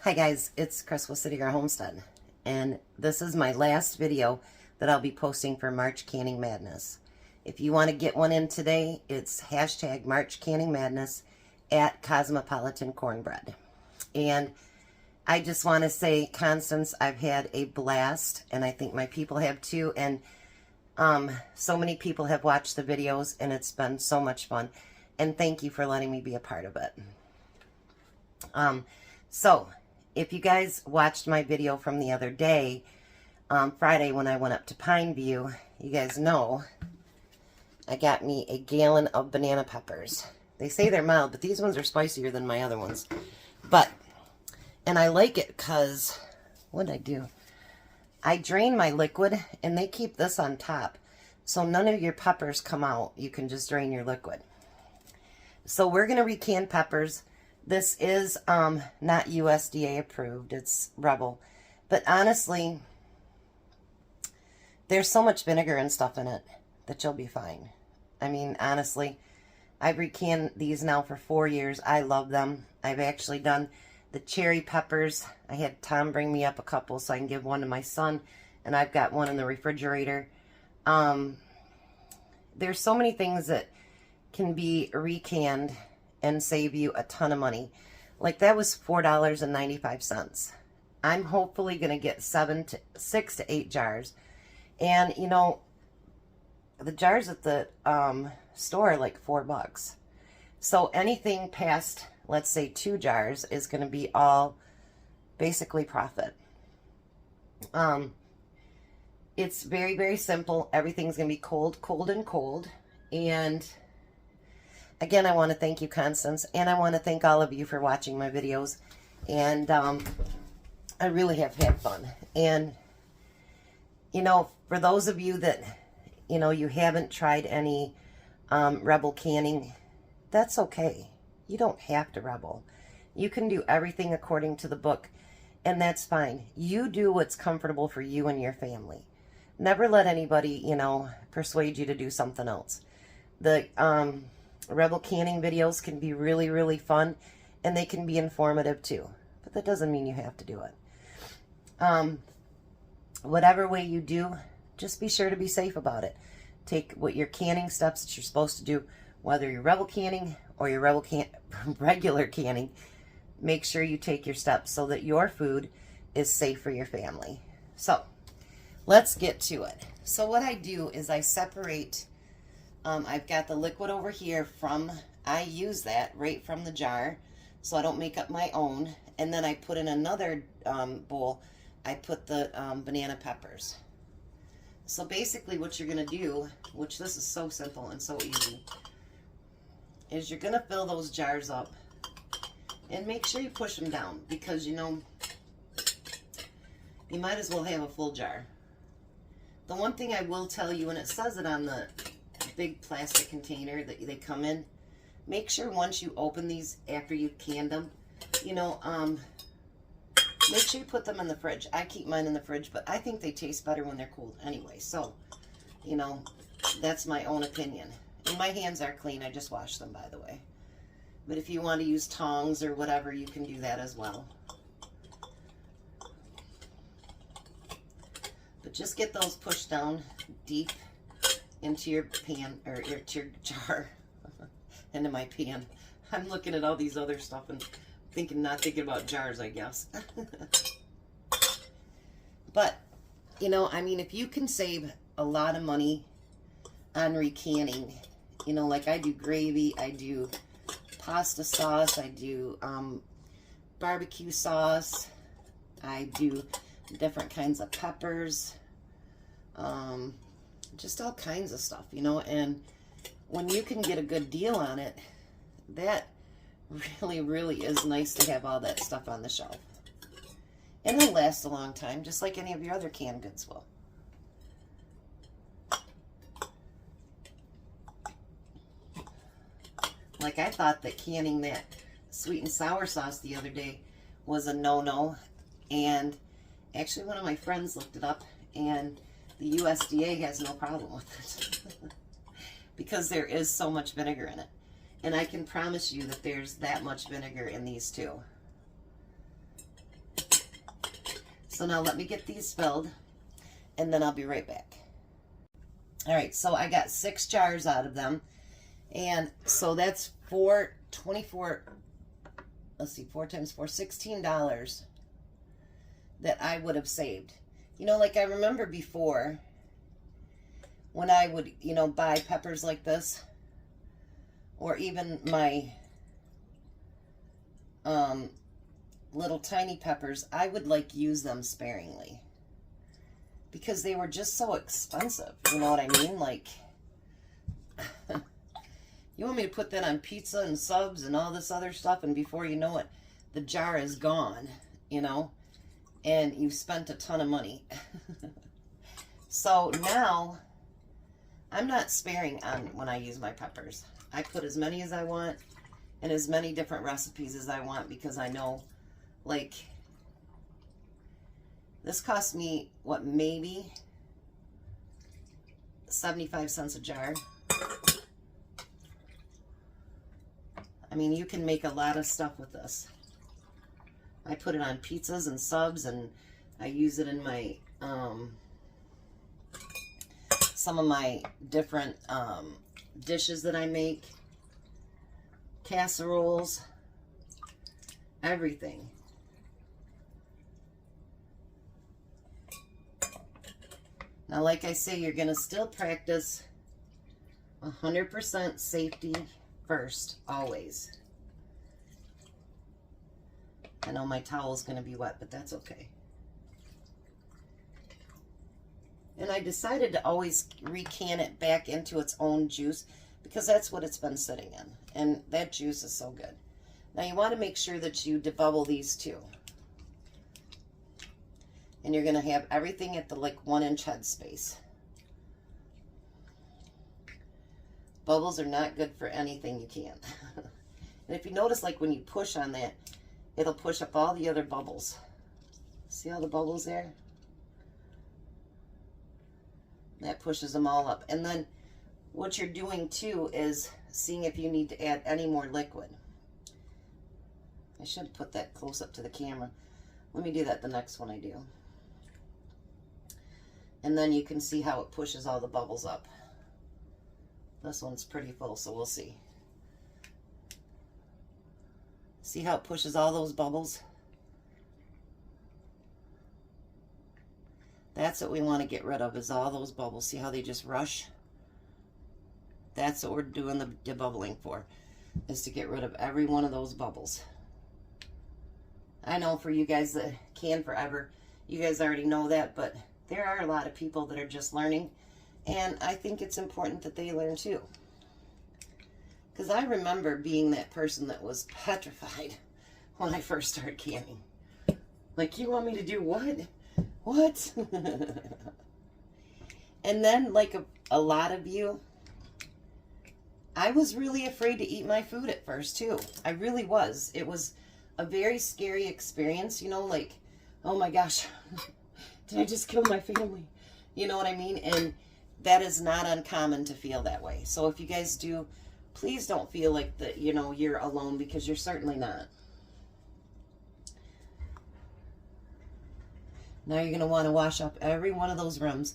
Hi guys, it's Chris with City Girl Homestead, and this is my last video that I'll be posting for March Canning Madness. If you want to get one in today, it's hashtag March Canning Madness at Cosmopolitan Cornbread. And I just want to say, Constance, I've had a blast, and I think my people have too, and so many people have watched the videos, and it's been so much fun, and thank you for letting me be a part of it. So, if you guys watched my video from the other day, Friday when I went up to Pineview, you guys know I got me a gallon of banana peppers. They say they're mild, but these ones are spicier than my other ones. And I like it because, what did I do? I drain my liquid, and they keep this on top. So none of your peppers come out. You can just drain your liquid. So we're going to recan peppers. This is not USDA approved. It's Rebel. But honestly, there's so much vinegar and stuff in it that you'll be fine. I mean, honestly, I've recanned these now for 4 years. I love them. I've actually done the cherry peppers. I had Tom bring me up a couple so I can give one to my son. And I've got one in the refrigerator. There's so many things that can be recanned and save you a ton of money. Like that was $4.95. I'm hopefully going to get 6 to 8 jars. And you know, the jars at the store are like $4. So anything past, let's say 2 jars is going to be all basically profit. It's very, very simple. Everything's going to be cold, cold, and cold. And again, I want to thank you, Constance, and I want to thank all of you for watching my videos. And I really have had fun. And, you know, for those of you that, you know, you haven't tried any Rebel canning, that's okay. You don't have to Rebel. You can do everything according to the book, and that's fine. You do what's comfortable for you and your family. Never let anybody, you know, persuade you to do something else. The Rebel canning videos can be really, really fun, and they can be informative too. But that doesn't mean you have to do it. Whatever way you do, just be sure to be safe about it. Take what your canning steps that you're supposed to do, whether you're Rebel canning or you're regular canning. Make sure you take your steps so that your food is safe for your family. So, let's get to it. So what I do is I separate. I've got the liquid over here I use that right from the jar, so I don't make up my own. And then I put in another bowl, I put the banana peppers. So basically what you're going to do, which this is so simple and so easy, is you're going to fill those jars up. And make sure you push them down, because, you know, you might as well have a full jar. The one thing I will tell you, and it says it on the big plastic container that they come in, make sure once you open these after you've canned them, you know, make sure you put them in the fridge. I keep mine in the fridge, but I think they taste better when they're cold anyway. So, you know, that's my own opinion. And my hands are clean. I just washed them, by the way. But if you want to use tongs or whatever, you can do that as well. But just get those pushed down deep into your pan, or into your jar, into my pan. I'm looking at all these other stuff and not thinking about jars, I guess. But, you know, I mean, if you can save a lot of money on recanning, you know, like I do gravy, I do pasta sauce, I do barbecue sauce, I do different kinds of peppers, just all kinds of stuff, you know. And when you can get a good deal on it, that really, really is nice to have all that stuff on the shelf. And it'll last a long time, just like any of your other canned goods will. Like, I thought that canning that sweet and sour sauce the other day was a no-no, and actually one of my friends looked it up, and the USDA has no problem with it because there is so much vinegar in it. And I can promise you that there's that much vinegar in these too. So now let me get these filled, and then I'll be right back. All right, so I got 6 jars out of them, and so that's 24, let's see, 4 times 4, $16 that I would have saved. You know, like I remember before when I would, you know, buy peppers like this, or even my little tiny peppers, I would like use them sparingly because they were just so expensive. You know what I mean? Like, you want me to put that on pizza and subs and all this other stuff, and before you know it, the jar is gone, you know, and you've spent a ton of money. So now I'm not sparing on when I use my peppers. I put as many as I want and as many different recipes as I want, because I know, like, this cost me, what, maybe 75 cents a jar. I mean, you can make a lot of stuff with this. I put it on pizzas and subs, and I use it in my, some of my different dishes that I make. Casseroles, everything. Now, like I say, you're going to still practice 100% safety first, always. I know my towel's going to be wet, but that's okay. And I decided to always recan it back into its own juice, because that's what it's been sitting in. And that juice is so good. Now you want to make sure that you debubble these too. And you're going to have everything at the like 1-inch headspace. Bubbles are not good for anything you can. And if you notice, like when you push on that, it'll push up all the other bubbles. See all the bubbles there? That pushes them all up. And then what you're doing too is seeing if you need to add any more liquid. I should put that close up to the camera. Let me do that the next one I do. And then you can see how it pushes all the bubbles up. This one's pretty full, so we'll see. See how it pushes all those bubbles? That's what we want to get rid of, is all those bubbles. See how they just rush? That's what we're doing the debubbling for, is to get rid of every one of those bubbles. I know for you guys that can forever, you guys already know that, but there are a lot of people that are just learning, and I think it's important that they learn too. Because I remember being that person that was petrified when I first started canning. Like, you want me to do what? What? And then, like a lot of you, I was really afraid to eat my food at first too. I really was. It was a very scary experience, you know, like, oh my gosh, did I just kill my family? You know what I mean? And that is not uncommon to feel that way. So if you guys do, please don't feel like that, you know, you're alone, because you're certainly not. Now you're going to want to wash up every one of those rims.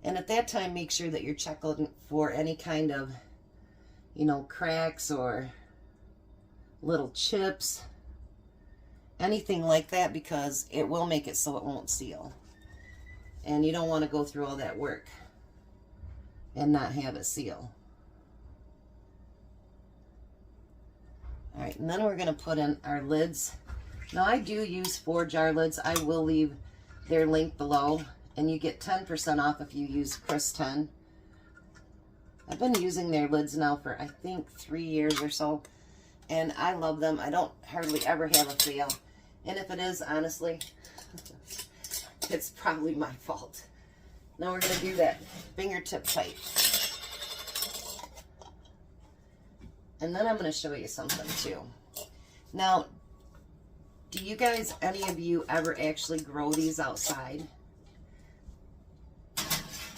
And at that time, make sure that you're checking for any kind of, you know, cracks or little chips, anything like that, because it will make it so it won't seal. And you don't want to go through all that work and not have it seal. All right, and then we're going to put in our lids. Now I do use 4-jar lids. I will leave their link below, and you get 10% off if you use Chris 10. I've been using their lids now for, I think, 3 years or so, and I love them. I don't hardly ever have a fail, and if it is, honestly, it's probably my fault. Now we're going to do that fingertip tight. And then I'm going to show you something too. Now, do you guys, any of you, ever actually grow these outside?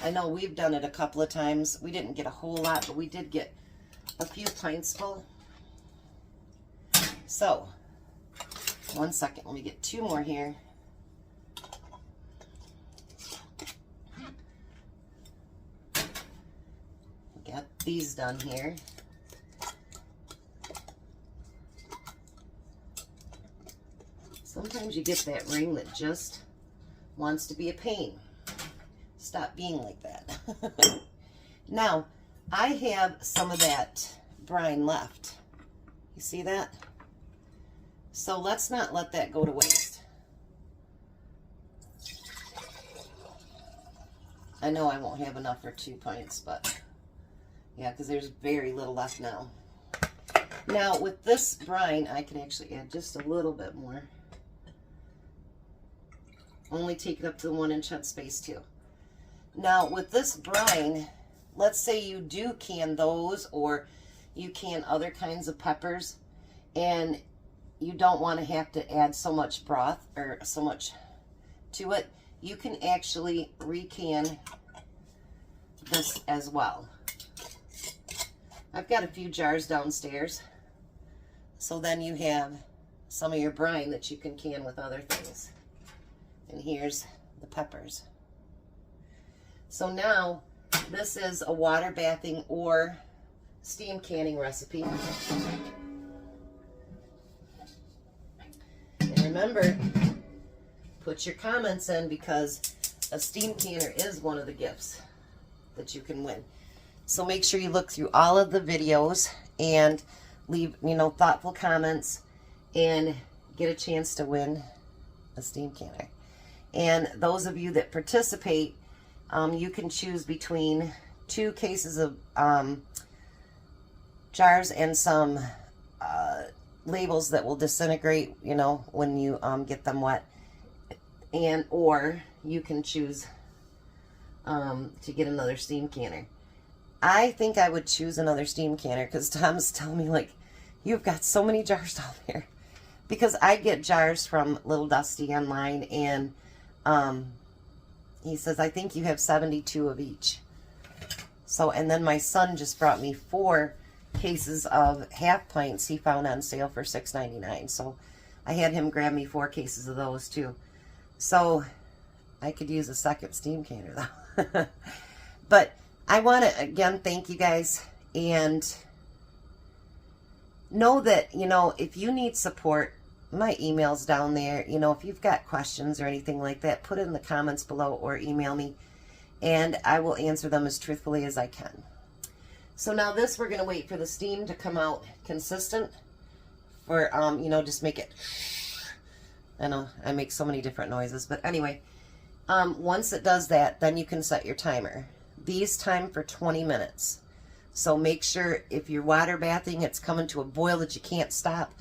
I know we've done it a couple of times. We didn't get a whole lot, but we did get a few pints full. So, 1 second. Let me get 2 more here. Got these done here. Sometimes you get that ring that just wants to be a pain. Stop being like that. Now, I have some of that brine left. You see that? So let's not let that go to waste. I know I won't have enough for 2 pints, but yeah, because there's very little left now. Now, with this brine, I can actually add just a little bit more. Only take it up to the 1-inch headspace too. Now, with this brine, let's say you do can those, or you can other kinds of peppers, and you don't want to have to add so much broth or so much to it. You can actually recan this as well. I've got a few jars downstairs, so then you have some of your brine that you can can with other things. And here's the peppers. So now, this is a water bathing or steam canning recipe. And remember, put your comments in, because a steam canner is one of the gifts that you can win. So make sure you look through all of the videos and leave, thoughtful comments and get a chance to win a steam canner. And those of you that participate, you can choose between 2 cases of jars and some labels that will disintegrate, when you get them wet. Or you can choose to get another steam canner. I think I would choose another steam canner, because Tom's telling me, like, you've got so many jars down there. Because I get jars from Little Dusty online, and he says, I think you have 72 of each. So, and then my son just brought me 4 cases of half pints he found on sale for $6.99. So I had him grab me 4 cases of those too. So I could use a second steam canner though. But I want to again thank you guys, and know that, if you need support, my email's down there. If you've got questions or anything like that, put it in the comments below or email me, and I will answer them as truthfully as I can. So now this, we're going to wait for the steam to come out consistent for, just make it, I know I make so many different noises, but anyway, once it does that, then you can set your timer. These time for 20 minutes. So make sure if you're water bathing, it's coming to a boil that you can't stop,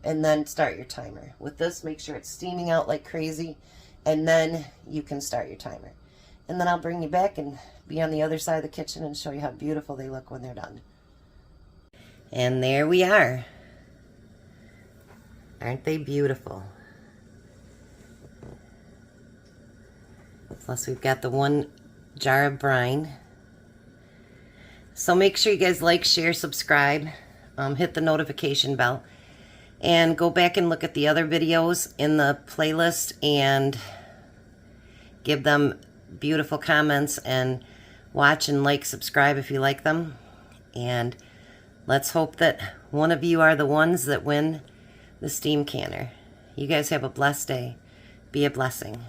and then start your timer. With this, make sure it's steaming out like crazy, and then you can start your timer. And then I'll bring you back and be on the other side of the kitchen and show you how beautiful they look when they're done. And there we are. Aren't they beautiful? Plus we've got the 1 jar of brine. So make sure you guys like, share, subscribe, hit the notification bell, and go back and look at the other videos in the playlist and give them beautiful comments, and watch and like, subscribe if you like them. And let's hope that one of you are the ones that win the steam canner. You guys have a blessed day. Be a blessing.